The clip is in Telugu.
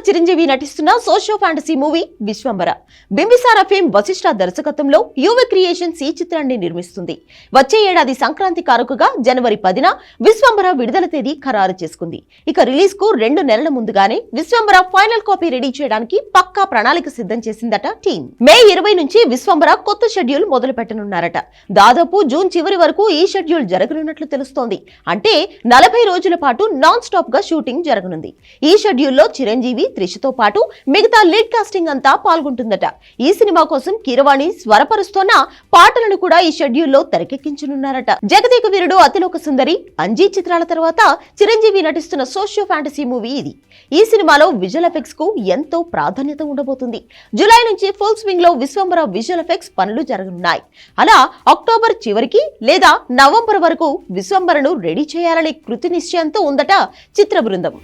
స్టార్ చిరంజీవి నటిస్తున్న socio fantasy movie Vishwambhara. Bimbisara fame Vashishta దర్శకత్వంలో యువ క్రియేషన్స్ ఈ చిత్రాన్ని నిర్మిస్తుంది. వచ్చే ఏడాది సంక్రాంతి కానుకగా జనవరి 10న విశ్వంబర విడుదల తేదీ ఖరారు చేసుకుంది. ఇక రిలీజ్ కు 2 నెలల ముందుగానే విశ్వంబర ఫైనల్ కాపీ రెడీ చేయడానికి పక్కా ప్రణాళిక సిద్ధం చేసిందట టీం. మే 20 నుంచి విశ్వంబర కొత్త షెడ్యూల్ మొదలు పెట్టనున్నారట. దాదాపు జూన్ చివరి వరకు ఈ షెడ్యూల్ జరగనున్నట్లు తెలుస్తోంది. అంటే 40 రోజుల పాటు నాన్ స్టాప్ గా షూటింగ్ జరగనుంది. ఈ షెడ్యూల్లో చిరంజీవి, త్రిషతో పాటు మిగతా లీడ్ కాస్టింగ్ అంతా పాల్గొంటుందట. ఈ సినిమా కోసం కీరవాణి స్వరపరుస్తోన్న పాటలను కూడా ఈ షెడ్యూల్లో తెరకెక్కించనున్నారట. జగదేక వీరుడు, అతిలోక సుందరి, అంజీ చిత్రాల తర్వాత చిరంజీవి నటిస్తున్న సోషియో ఫ్యాంటసీ మూవీ ఇది. ఈ సినిమాలో విజువల్ ఎఫెక్ట్స్ కు ఎంతో ప్రాధాన్యత ఉండబోతుంది. జూలై నుంచి ఫుల్ స్వింగ్ లో విశ్వంబర విజువల్ ఎఫెక్ట్స్ పనులు జరగనున్నాయి. అలా అక్టోబర్ చివరికి లేదా నవంబర్ వరకు విశ్వంబరను రెడీ చేయాలనే కృతి నిశ్చయంతో ఉందట చిత్ర బృందం.